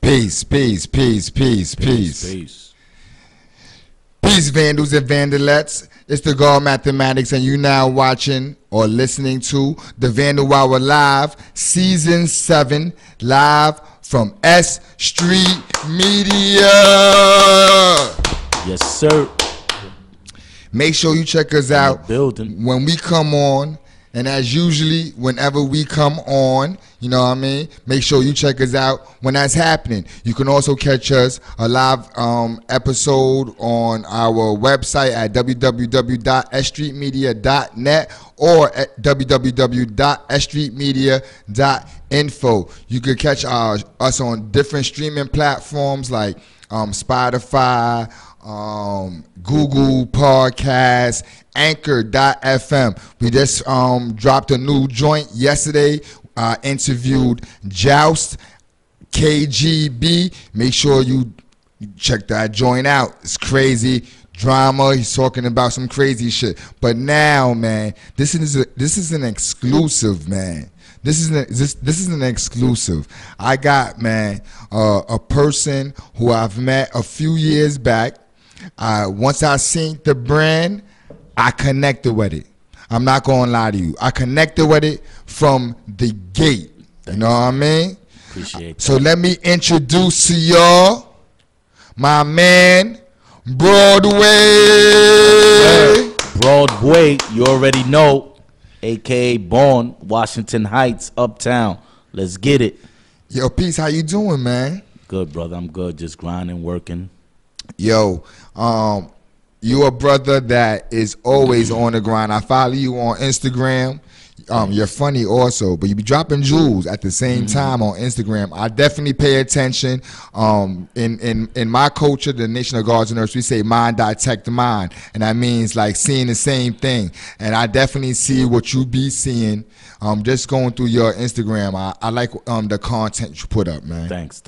Peace, peace, peace, peace, peace. Peace. Peace, Vandals and Vandalettes. It's the God Mathematics, and you now watching or listening to the Vandal Hour Live, Season 7, live from S.STREET Media. Yes, sir. Make sure you check us out building when we come on. And as usually, whenever we come on, you know what I mean, make sure you check us out when that's happening. You can also catch us a live episode on our website at www.sstreetmedia.net or at www.sstreetmedia.info. You can catch us on different streaming platforms like Spotify, Google Podcasts, Anchor.fm. We just dropped a new joint yesterday. Interviewed Joust KGB. Make sure you check that joint out. It's crazy drama. He's talking about some crazy shit. But now, man, this is an exclusive, man. This is an exclusive. I got, man, a person who I've met a few years back. Once I seen the brand, I connected with it. I'm not gonna lie to you. I connected with it from the gate. You know what I mean? Appreciate that. So let me introduce to y'all my man, Broadway. Broadway, you already know, aka Born, Washington Heights, Uptown. Let's get it. Yo, Peace, how you doing, man? Good, brother. I'm good. Just grinding, working. Yo, you a brother that is always on the grind. I follow you on Instagram. You're funny also, but you be dropping jewels at the same time on Instagram. I definitely pay attention. In my culture, the Nation of Gods and Earths, we say mind detect mind, and that means like seeing the same thing. And I definitely see what you be seeing. Just going through your Instagram, I like the content you put up, man. Thanks.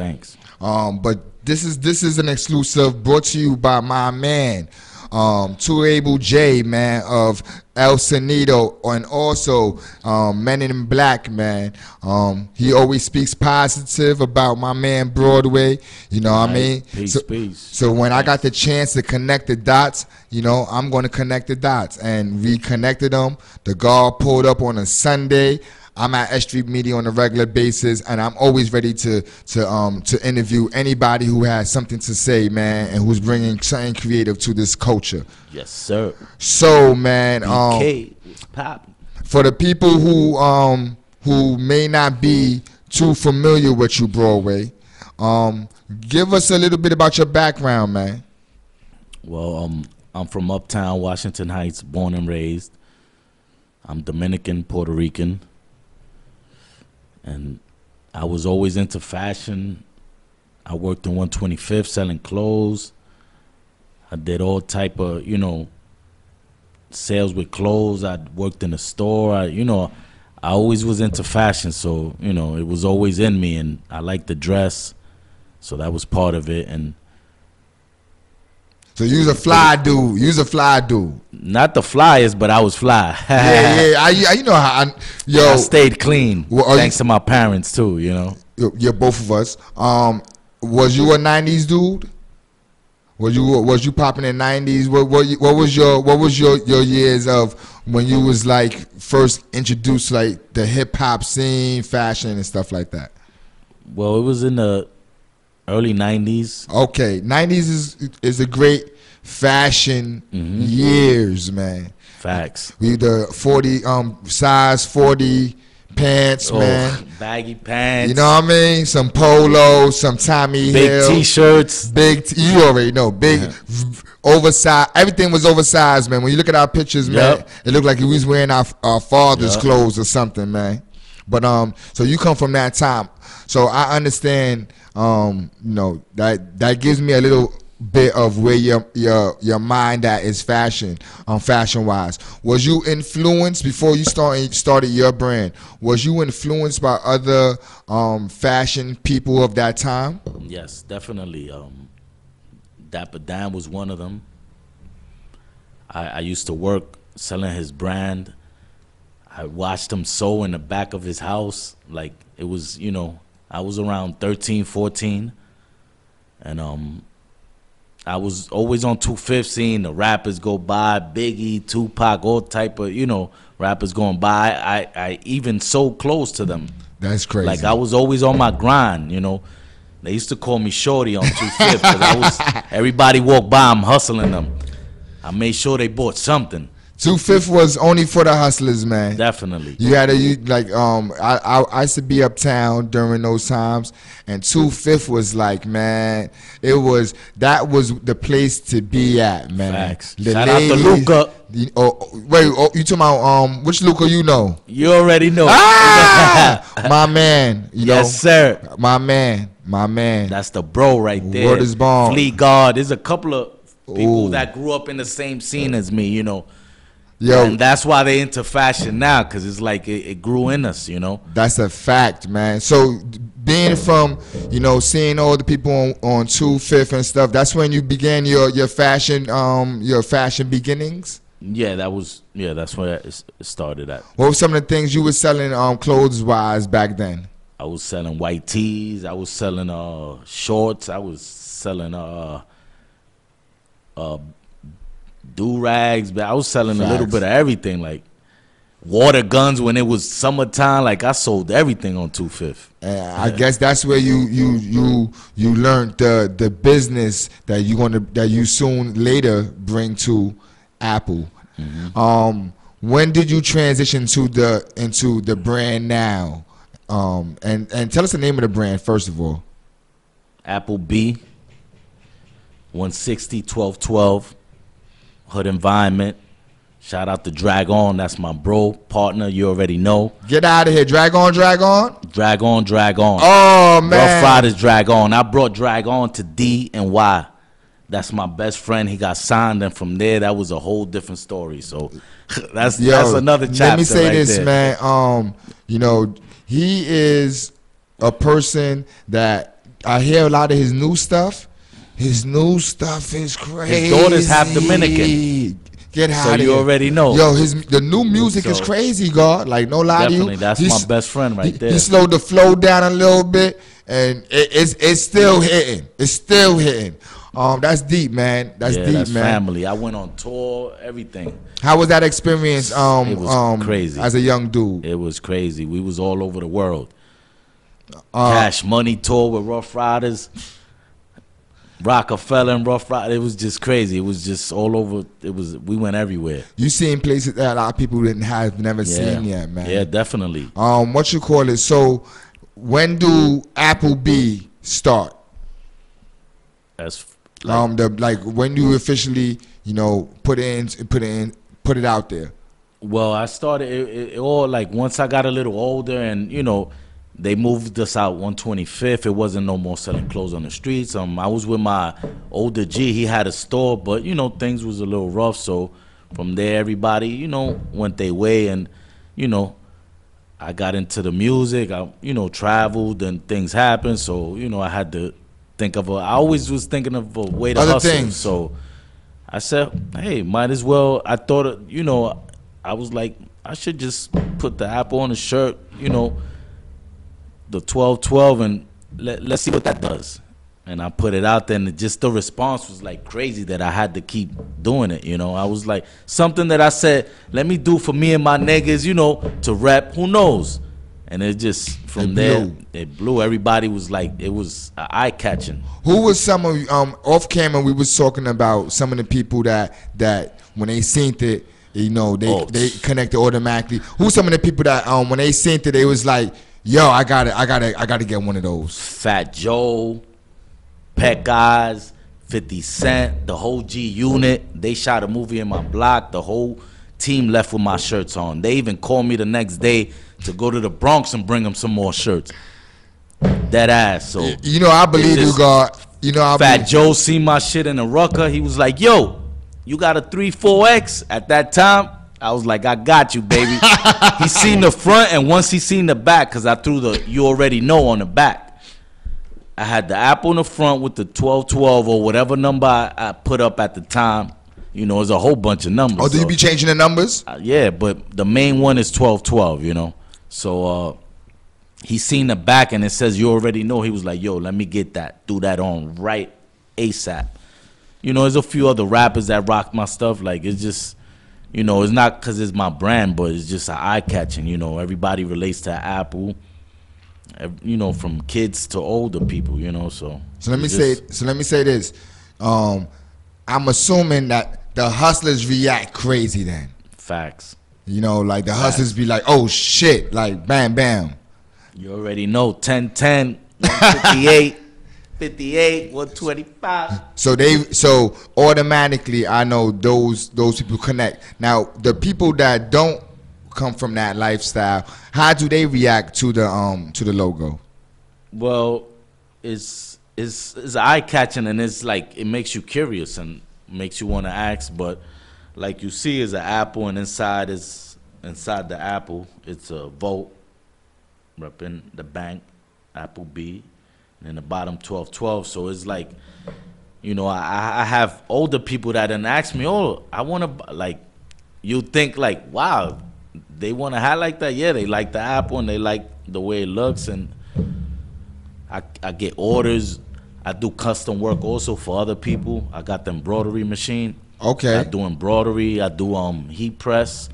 But this is an exclusive brought to you by my man, Too Able J, man, of El Sonido, and also Men in Black, man. He always speaks positive about my man Broadway, you know what I mean? Peace. So when I got the chance to connect the dots, you know, I'm going to connect the dots, and we connected them. The guard pulled up on a Sunday. I'm at S.STREET Media on a regular basis, and I'm always ready to interview anybody who has something to say, man, and who's bringing something creative to this culture. Yes, sir. So, man, BK, what's poppin'? for the people who may not be too familiar with you, Broadway, give us a little bit about your background, man. Well, I'm from Uptown, Washington Heights, born and raised. I'm Dominican, Puerto Rican. And I was always into fashion. I worked in 125th selling clothes. I did all type of, sales with clothes. I worked in a store. I always was into fashion. So, it was always in me, and I liked the dress. So that was part of it. And so you was a fly dude. not the flyest, but I was fly. Yeah. You know how I stayed clean. Thanks to my parents too, You're both of us. Was you a 90s dude? Was you popping in 90s? What was your years of when you was like first introduced like the hip hop scene, fashion and stuff like that? Well, it was in the early 90s. Okay, 90s is a great fashion years, man. Facts. We the 40 size 40 pants, man. Baggy pants. You know what I mean? Some polos, some Tommy Hill. Big t-shirts. You already know. Big oversized. Everything was oversized, man. When you look at our pictures, man, it looked like he was wearing our father's clothes or something, man. But so you come from that time. So I understand that gives me a little bit of where your mind at is fashion wise. Was you influenced before you started your brand? Was you influenced by other fashion people of that time? Yes, definitely. Dapper Dan was one of them. I used to work selling his brand. I watched him sew in the back of his house. Like, it was, I was around 13, 14. And I was always on 2/5 seeing the rappers go by, Biggie, Tupac, all type of, rappers going by. I even so close to them. That's crazy. Like I was always on my grind, They used to call me Shorty on 2/5 because everybody walked by, I'm hustling them. I made sure they bought something. 2/5 was only for the hustlers, man. Definitely. I used to be uptown during those times, and 2/5 was like, man, that was the place to be at, man. Facts. Shout out to Luca. You talking about which Luca you know? You already know. My man. Yes, sir. My man. That's the bro right there. Word is born. Fleet Guard. There's a couple of people that grew up in the same scene as me, Yo, and that's why they into fashion now, because it's like it grew in us, That's a fact, man. So being from, seeing all the people on 2/5 and stuff, that's when you began your fashion beginnings? Yeah, that's where it started at. What were some of the things you were selling clothes wise back then? I was selling white tees, I was selling shorts, I was selling do-rags, but I was selling a little bit of everything, like water guns when it was summertime. Like I sold everything on 2/5. I guess that's where you learned the business that you soon later bring to Apple. Mm-hmm. When did you transition into the brand now? And tell us the name of the brand first of all. Appleb, 160 1212. Hood environment. Shout out to Dragon. That's my bro, partner. You already know. Get out of here. Dragon. Drag on. Oh, man. Rough Riders Dragon. I brought Dragon to D and Y. That's my best friend. He got signed, and from there, that was a whole different story. So that's another chapter. Let me say right this, there. man. He is a person that I hear a lot of his new stuff. His new stuff is crazy. His daughter's half Dominican. Get out so of you here. already know. Yo, the new music is crazy, God. Like, no lie to you. Definitely, that's my best friend right there. He slowed the flow down a little bit, and it's still hitting. It's still hitting. That's deep, man. That's deep, that's man. Family. I went on tour, everything. How was that experience? It was crazy. As a young dude, it was crazy. We was all over the world. Cash Money tour with Rough Riders. Rockefeller and Rough Riders. It was just crazy. It was just all over. We went everywhere. You seen places that a lot of people never seen yet, man. Yeah, definitely. What you call it? So, when do Appleb start? That's when you officially, put it out there. Well, I started it all like once I got a little older, and they moved us out 125th. It wasn't no more selling clothes on the streets. I was with my older G. He had a store, but things was a little rough. So from there, everybody went their way, and I got into the music. I traveled, and things happened. So I had to think of I always was thinking of a way to hustle. Things. So I said, hey, might as well. I thought I was like, I should just put the Apple on the shirt. The 1212, and let's see what that does. And I put it out there, and just the response was like crazy that I had to keep doing it. I was like, something that I said, let me do for me and my niggas, to rep. Who knows? And it just from there it blew. Everybody was like, it was eye catching. Who was some of off camera? We was talking about some of the people that when they seen it, they connected automatically. Who's some of the people that when they seen it, they was like, yo, I gotta get one of those. Fat Joe, Peck Eyes, 50 Cent, the whole G Unit. They shot a movie in my block. The whole team left with my shirts on. They even called me the next day to go to the Bronx and bring them some more shirts. Dead ass. So I believe you, God. Fat Joe seen my shit in the Rucker. He was like, yo, you got a 3-4X at that time? I was like, I got you, baby. He seen the front, and once he seen the back, because I threw the you already know on the back. I had the Apple in the front with the 1212 or whatever number I put up at the time. There's a whole bunch of numbers. Oh, do you be changing the numbers? Yeah, but the main one is 1212, So he seen the back, and it says you already know. He was like, yo, let me get that. Threw that on right ASAP. You know, there's a few other rappers that rock my stuff. Like, it's just, you know, it's not because it's my brand, but it's just eye-catching. You know, everybody relates to Apple. You know, from kids to older people. You know, so let me say this. I'm assuming that the hustlers react crazy then. Facts. You know, like the hustlers be like, oh shit, like bam, bam. You already know 10-10, 158, 58, 125. So automatically I know those people connect. Now the people that don't come from that lifestyle, how do they react to the logo? Well, it's eye catching, and it's like it makes you curious and makes you want to ask. But like you see, is an apple, and inside the apple, it's a vote repping the bank, Appleb, and in the bottom 1212. So it's like, you know, I have older people that then ask me, oh, I want to, like, you think like, wow, they want to hat like that? Yeah, they like the apple and they like the way it looks, and I get orders. I do custom work also for other people. I got the embroidery machine. Okay. I do embroidery. I do heat press.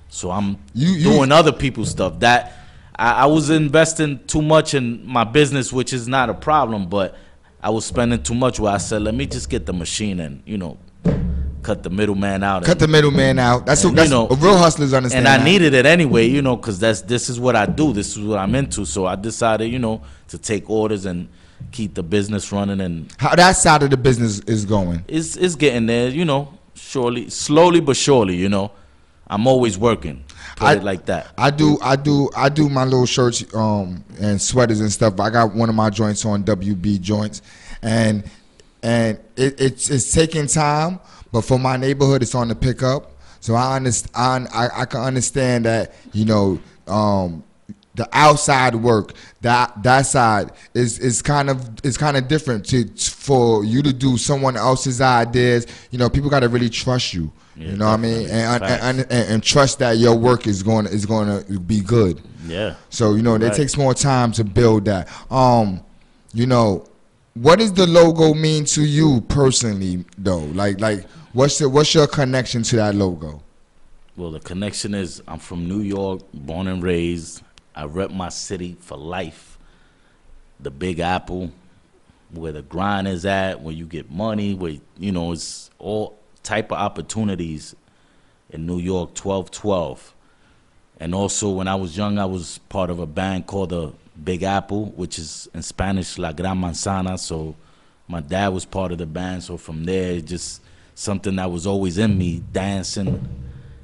So I'm doing other people's stuff. That I was investing too much in my business, which is not a problem, but I was spending too much where I said, let me just get the machine and, you know, cut the middleman out. Cut the middleman out. That's what, you know, real hustlers understand. And I needed it anyway, you know, because this is what I do. This is what I'm into. So I decided, you know, to take orders and keep the business running. And how that side of the business is going? It's getting there, you know, slowly but surely, you know. I'm always working. Put it like that. I do my little shirts and sweaters and stuff. I got one of my joints on WB joints, and it's taking time, but for my neighborhood, it's on the pickup. So I understand. I can understand that, you know, the outside work, that side is kind of different for you to do someone else's ideas. You know, people got to really trust you. Yeah, you know what I mean, and trust that your work is going to be good. Yeah. So, you know, it takes more time to build that. You know, what does the logo mean to you personally, though? Like what's your connection to that logo? Well, the connection is I'm from New York, born and raised. I rep my city for life. The Big Apple, where the grind is at, where you get money, where, you know, it's all type of opportunities in New York, 1212. And also, when I was young, I was part of a band called the Big Apple, which is in Spanish La Gran Manzana. So my dad was part of the band. So from there, just something that was always in me, dancing.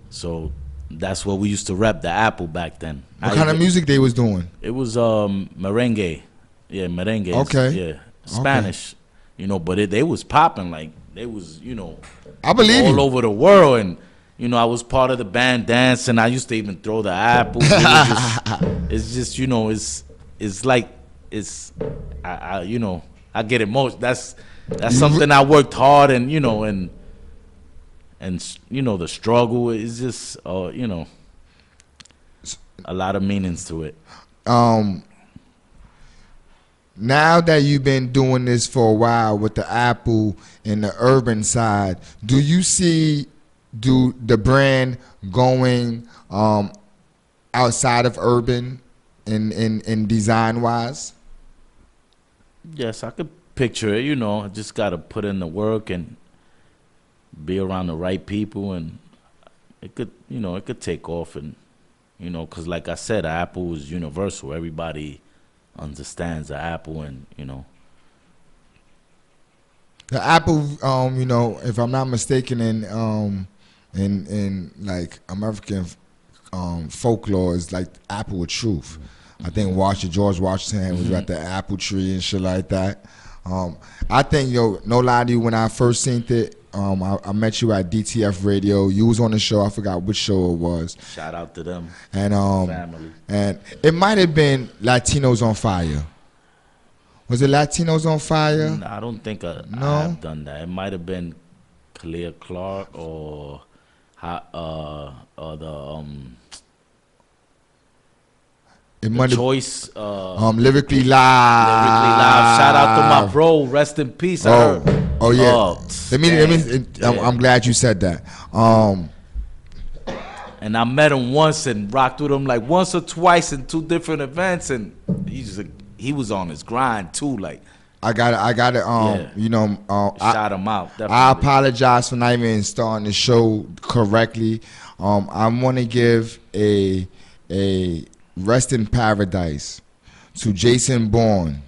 So that's what we used to rep, the Apple back then. What kind of music they was doing? It was merengue. Yeah, merengue. Okay. Yeah, Spanish. Okay. You know, but they was popping, like, they was, you know, I believe all over the world. And, you know, I was part of the band dancing. I used to even throw the apple. It's just, you know, it's like, I you know, I get emotional. That's something I worked hard, and, you know, and you know, the struggle is just, you know, a lot of meanings to it. Now that you've been doing this for a while with the Apple and the urban side, do you see the brand going outside of urban in design wise? Yes, I could picture it. You know, I just got to put in the work and be around the right people, and it could take off. And, you know, because like I said, Apple is universal. Everybody understands the Apple, and, you know. The Apple, you know, if I'm not mistaken, in like American folklore, is like Apple of Truth. I think George Washington was at the apple tree and shit like that. I think, yo, no lie to you, when I first seen it, I met you at DTF Radio. You was on the show. I forgot which show it was. Shout out to them. And family. And it might have been Latinos on Fire. Was it Latinos on Fire? No, I don't think I have done that. It might have been Clear Clark or Choice. Lyrically Live. Shout out to my bro. Rest in peace. Oh. Oh yeah. Oh, I'm glad you said that. And I met him once and rocked with him like once or twice in 2 different events, and he was on his grind too. Like I got it. Yeah. You know, shout him out. Definitely. I apologize for not even starting the show correctly. I want to give a rest in paradise to Jason Bourne.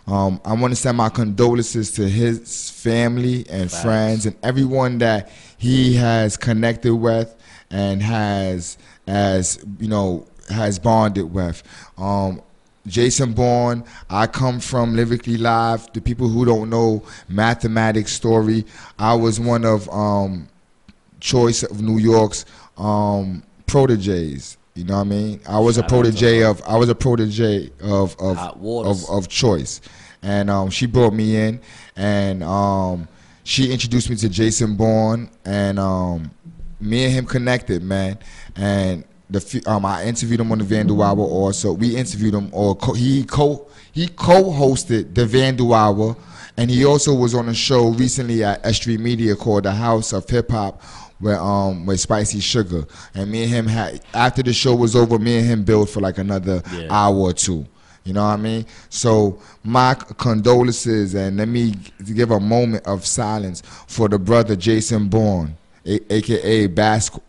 I want to send my condolences to his family and friends and everyone that he has connected with and has bonded with. Jason Bourne, I come from Lyrically Live. The people who don't know Mathematics story, I was one of Choice of New York's proteges. You know what I mean? I was a protege of Choice, and she brought me in, and she introduced me to Jason Bourne, and me and him connected, man. And I interviewed him on the Vandal Hour also. We interviewed him, or he co-hosted the Vandal Hour, and he also was on a show recently at S.STREET Media called The House of Hip Hop, with Spicy Sugar. And me and him after the show was over, me and him built for like another hour or two. You know what I mean? So my condolences, and let me give a moment of silence for the brother Jason Bourne, aka Basque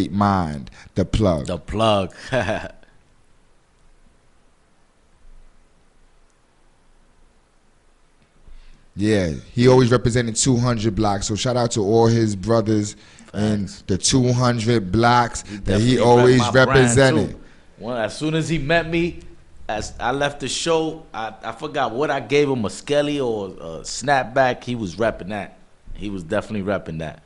Mind, the plug. The plug. Yeah, he always represented 200 blocks. So shout out to all his brothers in the 200 blocks that he always represented. Well, as soon as he met me, as I left the show, I forgot what I gave him, a skelly or a snapback. He was repping that. He was definitely repping that.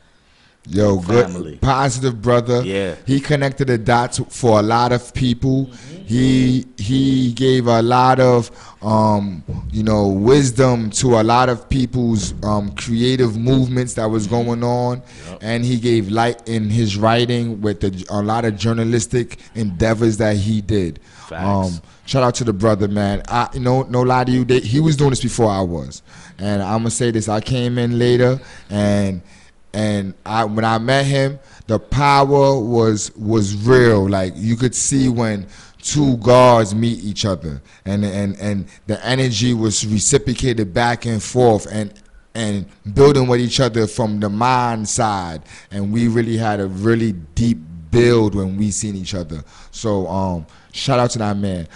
Yo, Family. Good, positive brother. Yeah. He connected the dots for a lot of people. He gave a lot of wisdom to a lot of people's creative movements that was going on, and he gave light in his writing with a lot of journalistic endeavors that he did. Shout out to the brother, man. No lie to you, he was doing this before I was, and I'm gonna say this: I came in later, and when I met him, the power was real. Like you could see when two guards meet each other, and the energy was reciprocated back and forth, and building with each other from the mind side. And we really had a really deep build when we seen each other. So shout out to that man.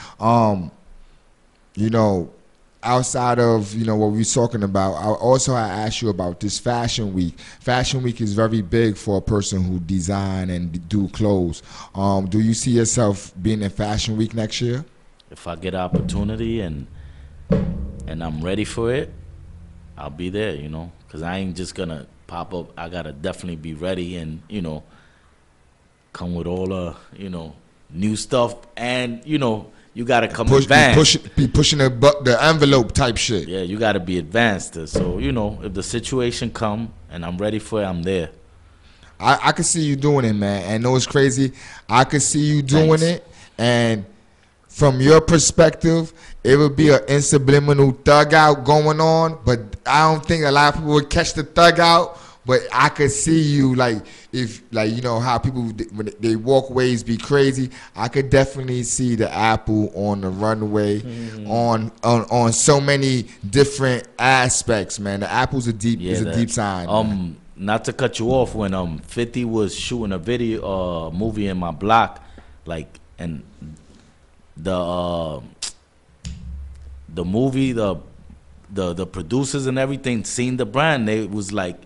Outside of what we was talking about, I asked you about this Fashion Week. Fashion Week is very big for a person who design and do clothes. Do you see yourself being in Fashion Week next year? If I get an opportunity and I'm ready for it, I'll be there. Because I ain't just gonna pop up. I gotta definitely be ready and come with all new stuff, and you gotta come advanced. Be pushing the envelope type shit. Yeah, you gotta be advanced. So if the situation come and I'm ready for it, I'm there. I can see you doing it, man. And know it's crazy. I can see you doing it, and from your perspective, it would be an subliminal thug out going on. But I don't think a lot of people would catch the thug out. But I could see you how people when they walkways be crazy. I could definitely see the Apple on the runway, on so many different aspects, man. The Apple's a deep sign. Man. Not to cut you off, when 50 was shooting a video movie in my block, and the movie, the producers and everything seen the brand, they was like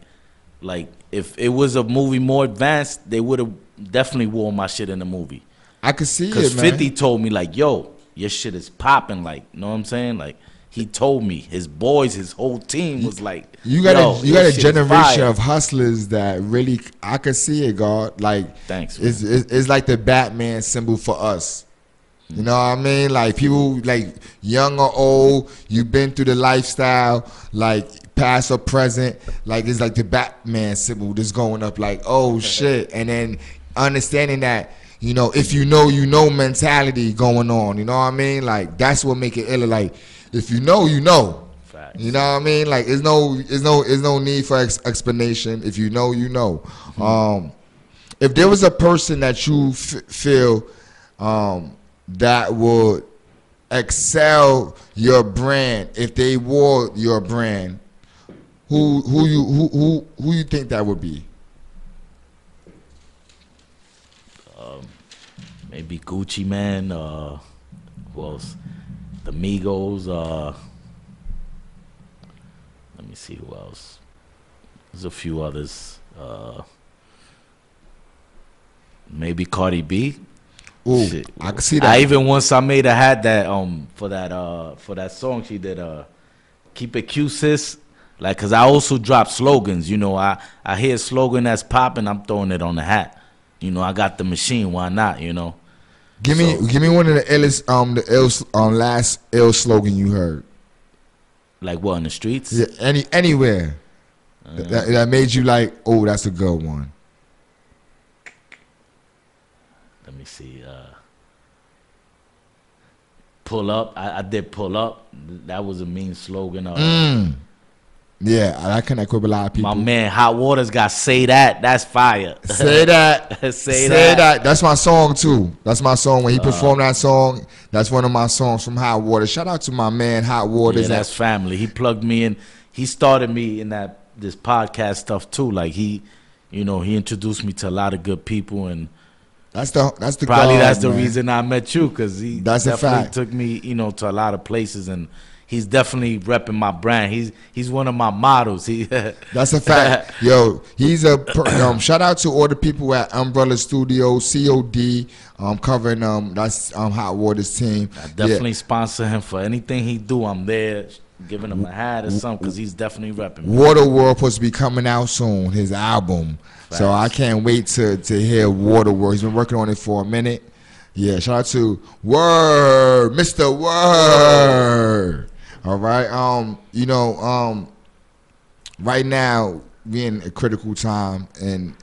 if it was a movie more advanced, they would have definitely worn my shit in the movie. I could see it, man. Because 50 told me yo, your shit is popping. You know what I'm saying? He told me his boys, his whole team was like, you got a generation of hustlers that really, I could see it, God. Thanks. It's like the Batman symbol for us. You know what I mean? People young or old, you've been through the lifestyle, past or present, it's like the Batman symbol just going up, oh shit. And then understanding that, if you know mentality going on, you know what I mean? That's what make it iller. If you know, you know. You know what I mean? Like, there's no need for explanation. If you know, you know. If there was a person that you feel that would excel your brand, if they wore your brand, who you think that would be? Maybe Gucci Man. Who else? The Migos. Let me see who else. There's a few others. Maybe Cardi B. Ooh, Shit. I can see that. I even once I made a hat that for that song she did, keep it cute, sis. Like, cause I also drop slogans. You know, I hear a slogan that's popping, I'm throwing it on the hat. You know, I got the machine. Why not? You know. Give me one of the illest, last ill slogan you heard. Like what, in the streets? Yeah, anywhere that made you like, oh, that's a good one. Let me see. Pull up. I did pull up. That was a mean slogan. Yeah, I connect with a lot of people. My man, Hot Waters got Say That. That's fire. Say that. Say that. That's my song too. That's my song. When he performed that song, that's one of my songs from Hot Waters. Shout out to my man Hot Waters. Yeah, that's family. He plugged me in. He started me in this podcast stuff too. Like he introduced me to a lot of good people, and that's the probably God, that's the man. reason I met you, because he definitely took me to a lot of places, and he's definitely repping my brand. He's one of my models. That's a fact. Yo, he's a shout out to all the people at Umbrella Studio, COD, covering that's Hot Waters team. I definitely sponsor him for anything he do. I'm there giving him a hat or something, because he's definitely repping me. Waterworld supposed to be coming out soon, his album. Facts. So I can't wait to hear Waterworld. He's been working on it for a minute. Yeah, shout out to Word, Mr. Word. All right. Right now we in a critical time, and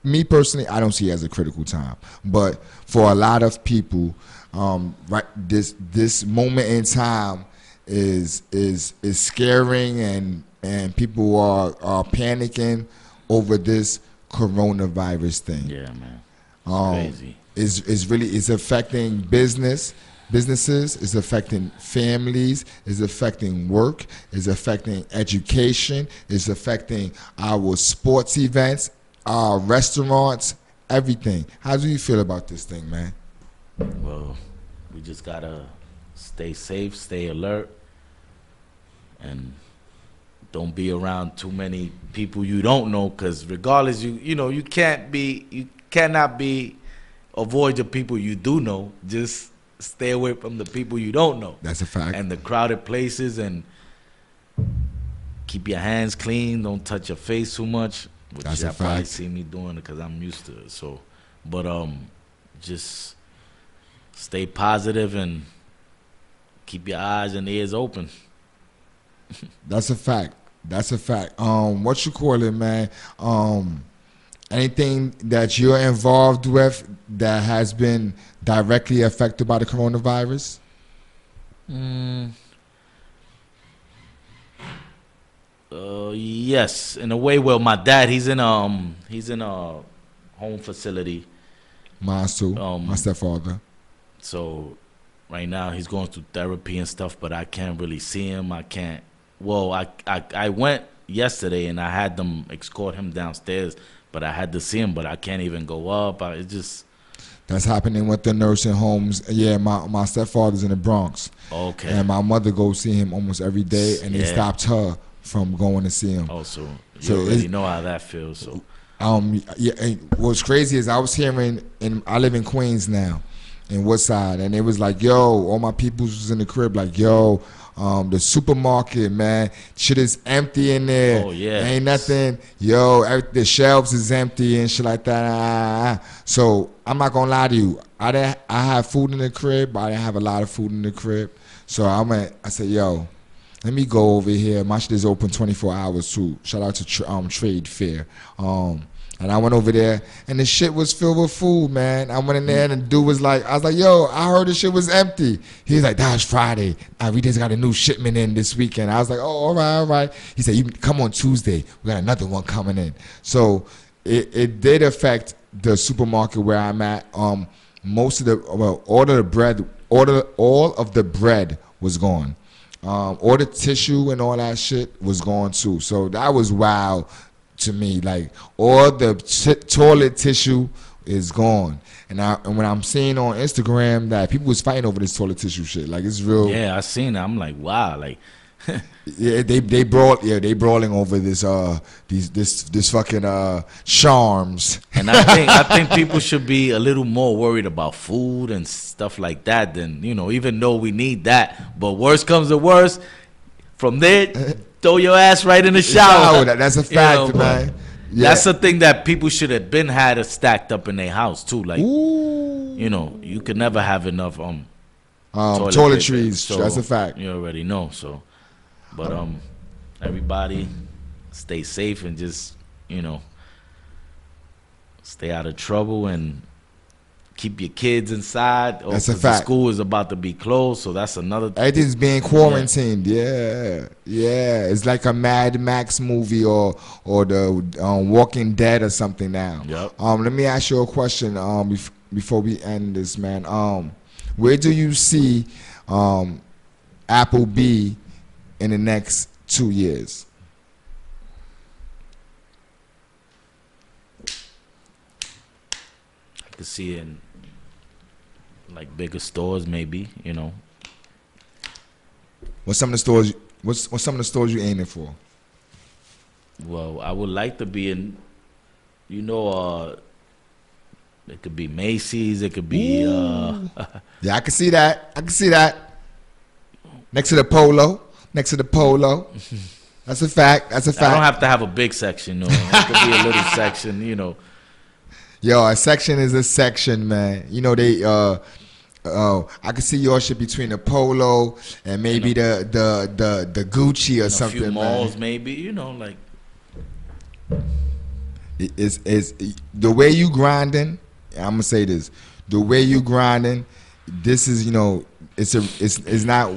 me personally, I don't see it as a critical time, but for a lot of people, right, this moment in time is scaring, and people are panicking over this coronavirus thing. Yeah, man. It's crazy. It's affecting businesses, it's affecting families, it's affecting work, it's affecting education, it's affecting our sports events, our restaurants, everything. How do you feel about this thing, man? Well, we just gotta stay safe, stay alert, and don't be around too many people you don't know, because regardless, you cannot avoid the people you do know. Just stay away from the people you don't know. That's a fact. And the crowded places, and keep your hands clean. Don't touch your face too much, which That's a fact. probably see me doing because I'm used to it. So, but just stay positive and keep your eyes and ears open. That's a fact. That's a fact. What you call it, man? Anything that you're involved with that has been directly affected by the coronavirus? Yes, in a way. Well, my dad, he's in a home facility. Mine too. My stepfather. So right now he's going through therapy and stuff, but I can't really see him. I can't. Well, I went yesterday and I had them escort him downstairs, but I had to see him, but I can't even go up. It's just. That's happening with the nursing homes. Yeah, my stepfather's in the Bronx. Okay. And my mother goes see him almost every day, and they stopped her from going to see him. Oh, so you already know how that feels. So. Yeah. And what's crazy is I was hearing, and I live in Queens now, in Woodside, and it was like, yo, all my peoples was in the crib, like, yo, the supermarket, man, shit is empty in there. Oh, yeah. Ain't nothing. Yo, the shelves is empty and shit like that. So I'm not gonna lie to you. I have food in the crib, but I didn't have a lot of food in the crib. So I said, yo, let me go over here. My shit is open 24 hours too. Shout out to Trade Fair. And I went over there, and the shit was filled with food, man. I went in there, and the dude was like, I was like, yo, I heard the shit was empty. He was like, that's Friday. We just got a new shipment in this weekend. I was like, oh, all right, all right. He said, you come on Tuesday. We got another one coming in. So it did affect the supermarket where I'm at. Most of the, well, all of the bread was gone. All the tissue and all that shit was gone too. So that was wild to me. Like, all the toilet tissue is gone. And when I'm seeing on Instagram that people was fighting over this toilet tissue shit, like, it's real. Yeah, I seen it. I'm like, wow, like. Yeah, they brawling over this fucking charms. And I think people should be a little more worried about food and stuff like that than, even though we need that. But worst comes to worst, from there, throw your ass right in the shower. That's a fact, man. Yeah. That's the thing that people should have been had it stacked up in their house too. Like, ooh. You could never have enough toiletries. So that's a fact. You already know. So, but everybody stay safe and just stay out of trouble and keep your kids inside. That's a fact. The school is about to be closed, so that's another thing. Everything's being quarantined. Yeah. It's like a Mad Max movie or the Walking Dead or something now. Yep. Let me ask you a question before we end this, man. Where do you see Appleb in the next 2 years? I could see it in like bigger stores, maybe. What's some of the stores? What's some of the stores you aiming for? Well, I would like to be in. It could be Macy's. It could be. Yeah, I can see that. Next to the Polo. That's a fact. I don't have to have a big section, though. It could be a little section, Yo, a section is a section, man. I can see your shit between the Polo and maybe the Gucci or something, a few malls, man. maybe, like. It's the way you grinding. I'm gonna say this: the way you grinding. This is, it's not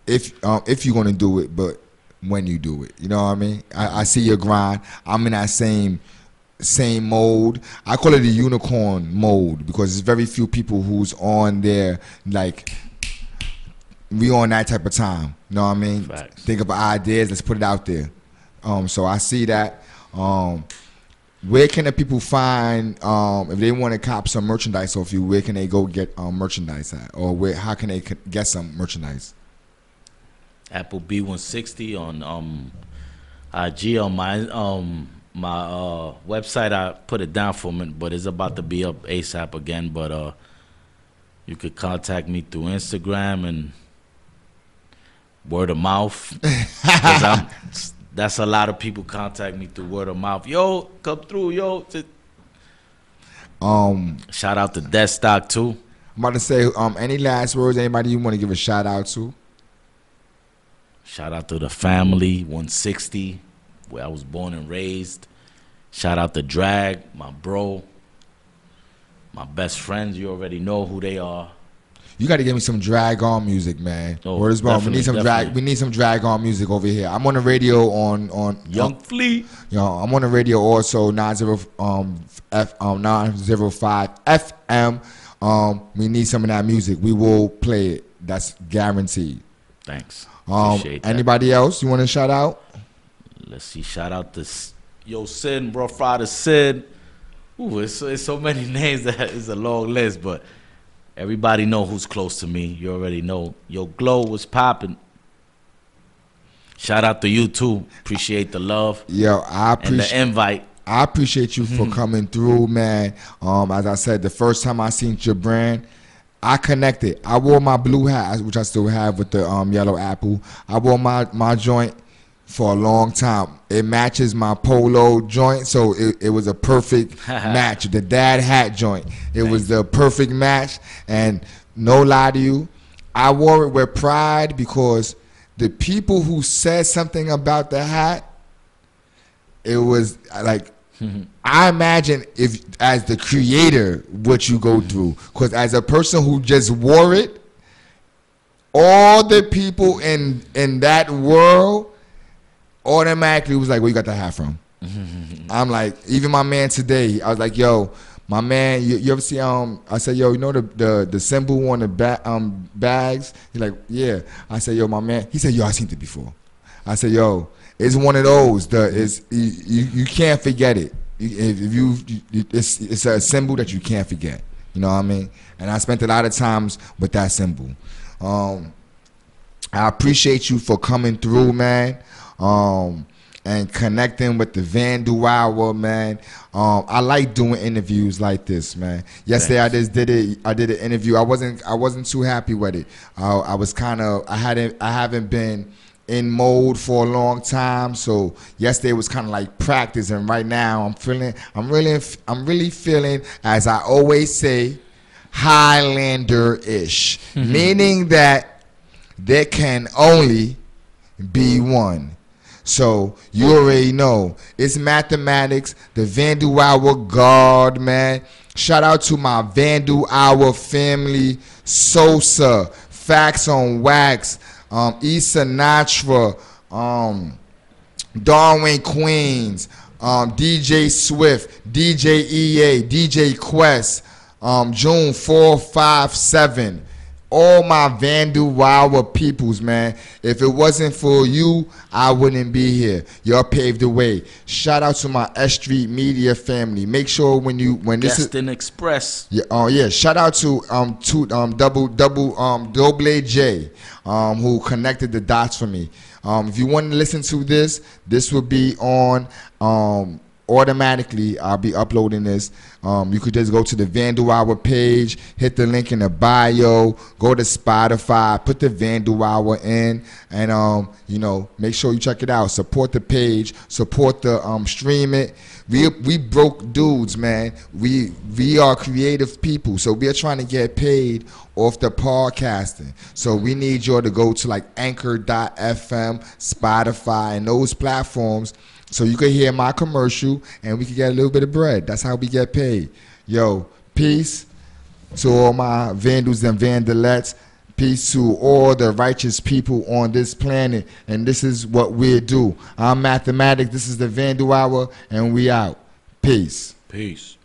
if you're gonna do it, but when you do it, you know what I mean. I see your grind. I'm in that same mode. I call it a unicorn mode because there's very few people who's on there. Like, we on that type of time. You know what I mean? Facts. Think about ideas. Let's put it out there. So I see that. Where can the people find if they want to cop some merchandise off you? Where can they go get merchandise at, or how can they get some merchandise? Appleb 160 on IG. On my website, I put it down for a minute, but it's about to be up ASAP again. But you could contact me through Instagram and word of mouth. That's a lot of people contact me through word of mouth. Yo, come through, yo. Shout out to Dead Stock too. I'm about to say, any last words? Anybody you want to give a shout out to? Shout out to the family 160, where I was born and raised. Shout out to Drag, my bro, my best friends. You already know who they are. You got to give me some drag on music, man. Word is born. We need some drag. We need some drag on music over here. I'm on the radio on Young Fleet. I'm on the radio also 905 FM. We need some of that music. We will play it. That's guaranteed. Thanks. Appreciate that. Anybody else you want to shout out? Let's see. Shout out to Sid, bro. Friday Sid. Ooh, it's so many names that it's a long list, but. Everybody know who's close to me. You already know. Yo, Glow was popping. Shout out to you too. Appreciate the love. Yo, I appreciate the invite. I appreciate you for coming through, man. As I said, the first time I seen your brand, I connected. I wore my blue hat, which I still have with the yellow apple. I wore my joint for a long time. It matches my polo joint, so it was a perfect match. The dad hat joint, it was the perfect match. And no lie to you, I wore it with pride because the people who said something about the hat, it was like I imagine if, as the creator, what you go through. Because as a person who just wore it, all the people in that world automatically was like, where you got the hat from? I'm like, even my man today, I was like, yo, my man, you ever see I said, yo, you know the symbol on the bags? He's like, yeah. I said, yo, my man. He said, yo, I seen it before. I said, yo, it's one of those. You can't forget it. It's a symbol that you can't forget. You know what I mean? And I spent a lot of times with that symbol. I appreciate you for coming through, man. And connecting with the Vandal Hour, man. I like doing interviews like this, man. Yesterday I just did it. I did an interview. I wasn't too happy with it. I was I haven't been in mode for a long time, so yesterday was kind of like practice, and right now I'm really feeling, as I always say, Highlander-ish, meaning that there can only be one. So you already know it's mathematics, the Vandal Hour God, man. Shout out to my Vandal Hour family, Sosa, Facts on Wax, Issa Sinatra, Darwin Queens, DJ Swift, DJ EA, DJ Quest, June 457. All my Vandal Hour peoples, man. If it wasn't for you, I wouldn't be here. Y'all paved the way. Shout out to my S.STREET media family. Make sure when this is Destin Express. Yeah, yeah. Shout out to Double J, who connected the dots for me. If you want to listen to this will be on automatically. I'll be uploading this. You could just go to the Vandal Hour page, hit the link in the bio, go to Spotify, put the Vandal Hour in, and make sure you check it out. Support the page, support the stream it. We broke dudes, man. We are creative people, so we are trying to get paid off the podcasting. So we need y'all to go to like Anchor.fm, Spotify, and those platforms, so you can hear my commercial and we can get a little bit of bread. That's how we get paid. Yo, peace to all my Vandals and Vandalettes. Peace to all the righteous people on this planet. And this is what we do. I'm Mathematics. This is the Vandal Hour, and we out. Peace. Peace.